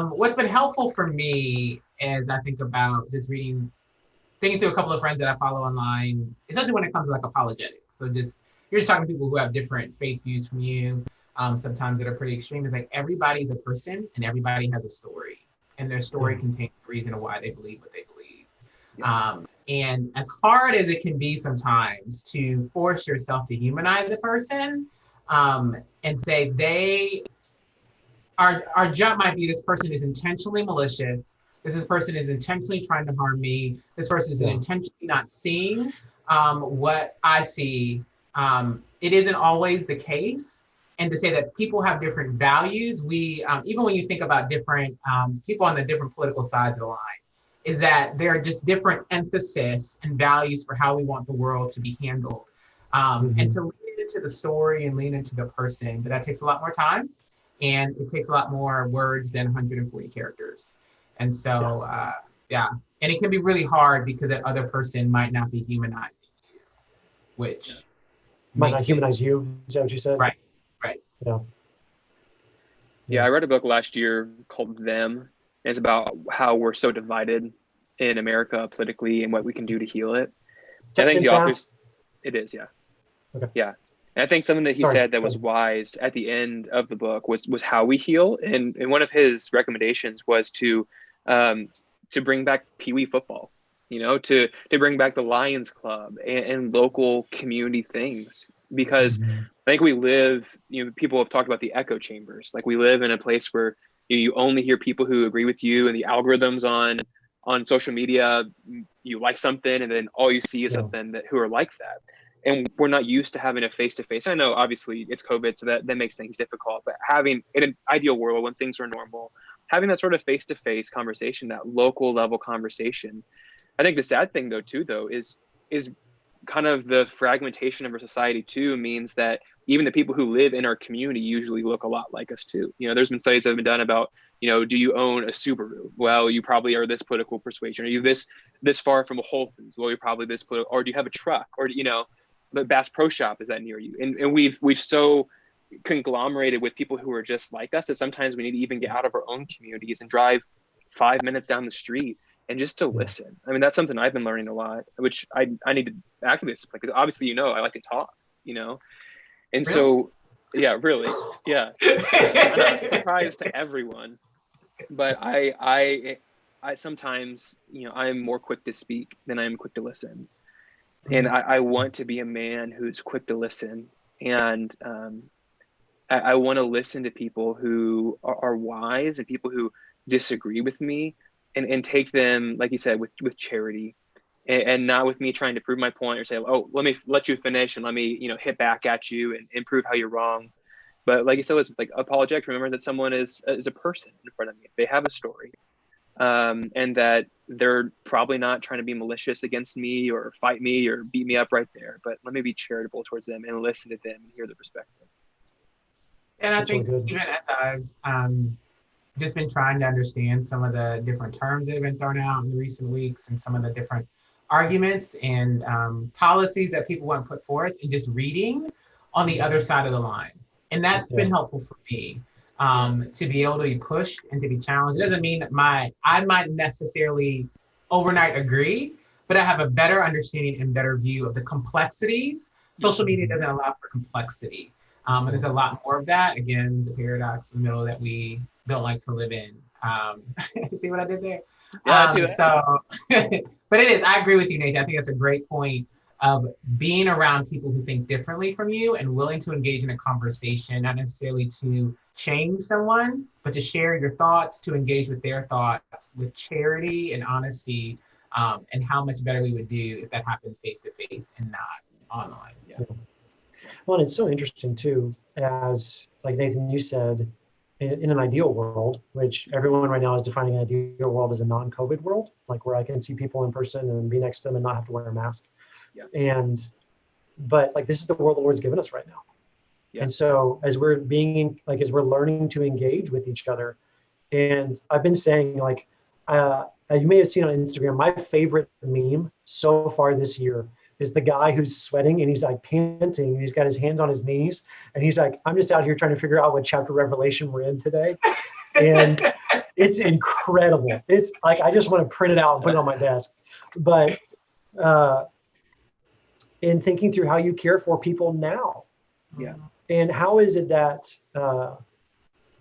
What's been helpful for me as I think about just thinking through a couple of friends that I follow online, especially when it comes to like apologetics. So you're just talking to people who have different faith views from you, sometimes that are pretty extreme. It's like everybody's a person and everybody has a story, and their story contains the reason why they believe what they believe. And as hard as it can be sometimes to force yourself to humanize a person, and say our jump might be, this person is intentionally malicious. This person is intentionally trying to harm me. This person is intentionally not seeing what I see. It isn't always the case. And to say that people have different values, we even when you think about different people on the different political sides of the line, is that there are just different emphasis and values for how we want the world to be handled. And to lean into the story and lean into the person, but that takes a lot more time, and it takes a lot more words than 140 characters. And so, and it can be really hard because that other person might not be humanizing you, which might not humanize you. Is that what you said? Right. Yeah. Yeah, I read a book last year called Them. And it's about how we're so divided in America politically and what we can do to heal it. I think the authors, it is, yeah. Okay. Yeah. And I think something that he said that was wise at the end of the book was how we heal. And one of his recommendations was to bring back Pee Wee football, to bring back the Lions Club and local community things. Because I think we live, people have talked about the echo chambers. Like we live in a place where you only hear people who agree with you, and the algorithms on social media, you like something and then all you see is something who are like that. And we're not used to having a face-to-face. I know obviously it's COVID, so that makes things difficult, but having in an ideal world when things are normal, having that sort of face-to-face conversation, that local level conversation. I think the sad thing is kind of the fragmentation of our society too means that even the people who live in our community usually look a lot like us too. There's been studies that have been done about, do you own a Subaru? Well, you probably are this political persuasion. Are you this far from a Whole Foods? Well, you're probably this political. Or do you have a truck? Or the Bass Pro Shop, is that near you? And we've so conglomerated with people who are just like us that sometimes we need to even get out of our own communities and drive 5 minutes down the street and just to listen. I mean, that's something I've been learning a lot, which I need to actively display, because obviously, I like to talk, and really? So, yeah, really. Yeah. I know, it's a surprise to everyone, but I sometimes, I'm more quick to speak than I am quick to listen. And I want to be a man who's quick to listen. And I want to listen to people who are wise and people who disagree with me, and take them, like you said, with charity, and not with me trying to prove my point or say, oh, let me let you finish and let me, hit back at you and prove how you're wrong. But like you said, it's like apologetic. Remember that someone is a person in front of me. They have a story. And that they're probably not trying to be malicious against me or fight me or beat me up right there, but let me be charitable towards them and listen to them and hear their perspective. And I think even as I've just been trying to understand some of the different terms that have been thrown out in recent weeks and some of the different arguments and policies that people want to put forth, and just reading on the other side of the line. And that's been helpful for me. To be able to be pushed and to be challenged. It doesn't mean that I might necessarily overnight agree, but I have a better understanding and better view of the complexities. Social media doesn't allow for complexity. And there's a lot more of that. Again, the paradox in the middle that we don't like to live in. See what I did there? Yeah, I see that. But it is, I agree with you, Nathan. I think that's a great point of being around people who think differently from you and willing to engage in a conversation, not necessarily to change someone, but to share your thoughts, to engage with their thoughts with charity and honesty, and how much better we would do if that happened face to face and not online. Yeah. Well, and it's so interesting too, as like Nathan, you said, in an ideal world, which everyone right now is defining an ideal world as a non-COVID world, like where I can see people in person and be next to them and not have to wear a mask. Yeah. But like, this is the world the Lord's given us right now. Yeah. And so as we're as we're learning to engage with each other, and I've been saying, like, you may have seen on Instagram, my favorite meme so far this year is the guy who's sweating and he's like panting and he's got his hands on his knees and he's like, I'm just out here trying to figure out what chapter of Revelation we're in today. And it's incredible. It's like, I just want to print it out and put it on my desk. But in thinking through how you care for people now. Yeah. And how is it that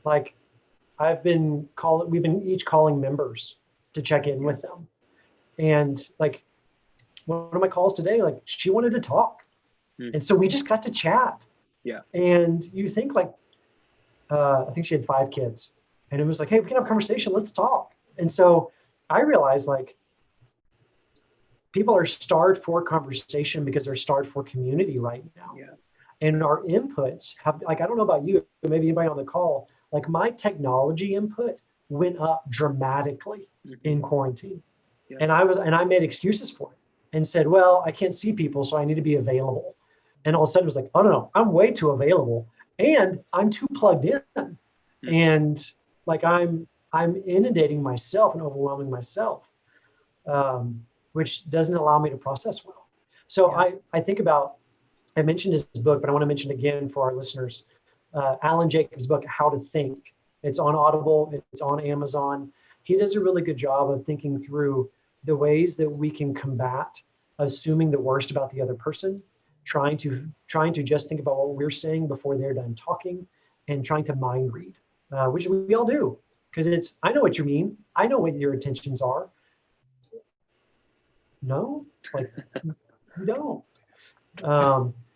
like we've been each calling members to check in with them. And like, one of my calls today, like she wanted to talk. Hmm. And so we just got to chat. Yeah. And you think like, I think she had 5 kids, and it was like, hey, we can have a conversation. Let's talk. And so I realized like people are starved for conversation because they're starved for community right now. Yeah. And our inputs have, like, I don't know about you, maybe anybody on the call, like my technology input went up dramatically in quarantine. Yeah. And I made excuses for it and said, well, I can't see people, so I need to be available. And all of a sudden it was like, oh no, I'm way too available and I'm too plugged in. And like I'm inundating myself and overwhelming myself, which doesn't allow me to process well. So I think about, I mentioned his book, but I want to mention again for our listeners, Alan Jacobs' book, How to Think. It's on Audible, it's on Amazon. He does a really good job of thinking through the ways that we can combat assuming the worst about the other person, trying to just think about what we're saying before they're done talking, and trying to mind read, which we all do, because it's, I know what you mean. I know what your intentions are. No, like you don't.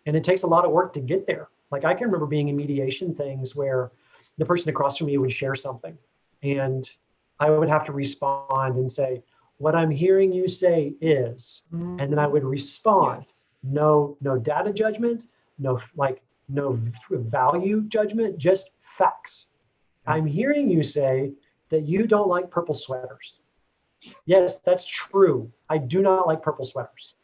And it takes a lot of work to get there. Like I can remember being in mediation things where the person across from me would share something and I would have to respond and say, what I'm hearing you say is, and then I would respond, Yes. no data judgment, no value judgment, just facts. I'm hearing you say that you don't like purple sweaters. Yes, that's true. I do not like purple sweaters.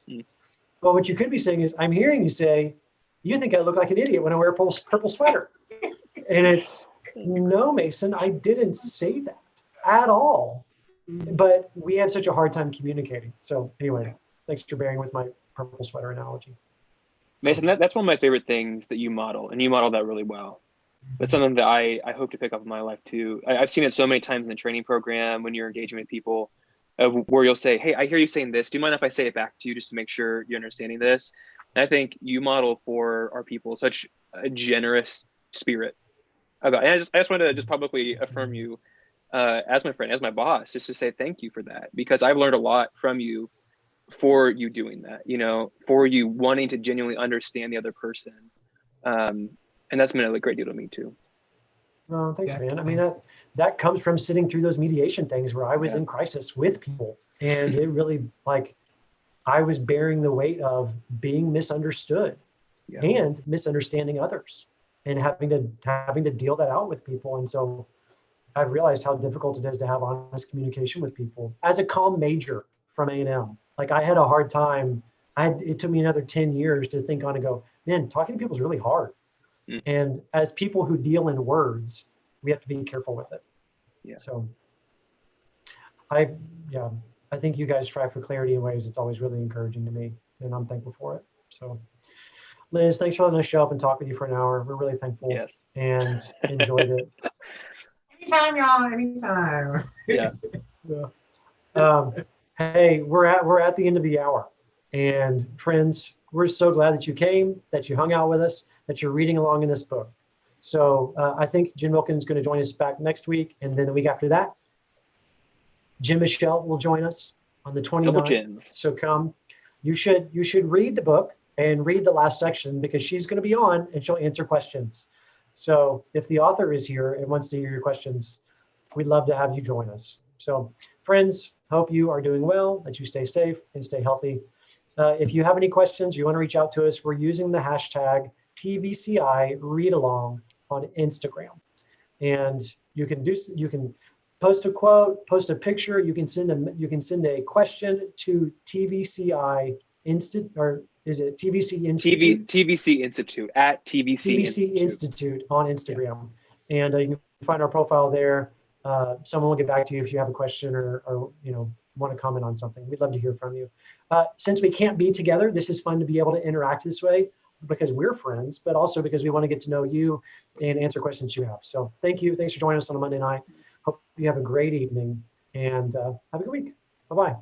But what you could be saying is, I'm hearing you say, you think I look like an idiot when I wear a purple sweater. And it's, no, Mason, I didn't say that at all. But we have such a hard time communicating. So anyway, thanks for bearing with my purple sweater analogy. Mason, that's one of my favorite things that you model, and you model that really well. That's something that I hope to pick up in my life too. I've seen it so many times in the training program when you're engaging with people, where you'll say, hey, I hear you saying this. Do you mind if I say it back to you just to make sure you're understanding this? And I think you model for our people such a generous spirit about it. And I just wanted to just publicly affirm you as my friend, as my boss, just to say thank you for that, because I've learned a lot from you for you doing that, you know, for you wanting to genuinely understand the other person. And that's been a great deal to me too. Oh, thanks, man. I mean, that comes from sitting through those mediation things where I was in crisis with people, and it really, like, I was bearing the weight of being misunderstood and misunderstanding others, and having to deal that out with people. And so I've realized how difficult it is to have honest communication with people. As a comm major from A&M, like I had a hard time. It took me another 10 years to think on and go, man, talking to people is really hard. And as people who deal in words, we have to be careful with it. So I think you guys strive for clarity in ways it's always really encouraging to me, and I'm thankful for it. So Liz, thanks for letting us show up and talk with you for an hour. We're really thankful and enjoyed it. Anytime, y'all, anytime. Hey, we're at the end of the hour. And friends, we're so glad that you came, that you hung out with us, that you're reading along in this book. So I think Jen Wilkins is going to join us back next week. And then the week after that, Jim Michelle will join us on the 29th. So come. You should read the book and read the last section, because she's going to be on and she'll answer questions. So if the author is here and wants to hear your questions, we'd love to have you join us. So friends, hope you are doing well, that you stay safe and stay healthy. If you have any questions, you want to reach out to us, we're using the hashtag TVCI read along on Instagram. And you can post a quote, post a picture, you can send a question to TVCI Institute, or is it TVC Institute? TVC Institute, at TVC Institute on Instagram. And you can find our profile there. Someone will get back to you if you have a question or want to comment on something. We'd love to hear from you. Since we can't be together, this is fun to be able to interact this way, because we're friends, but also because we want to get to know you and answer questions you have. So thank you. Thanks for joining us on a Monday night. Hope you have a great evening, and have a good week. Bye-bye.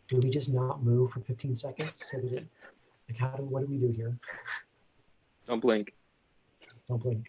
Do we just not move for 15 seconds so that it Like, what do we do here? Don't blink. Don't blink.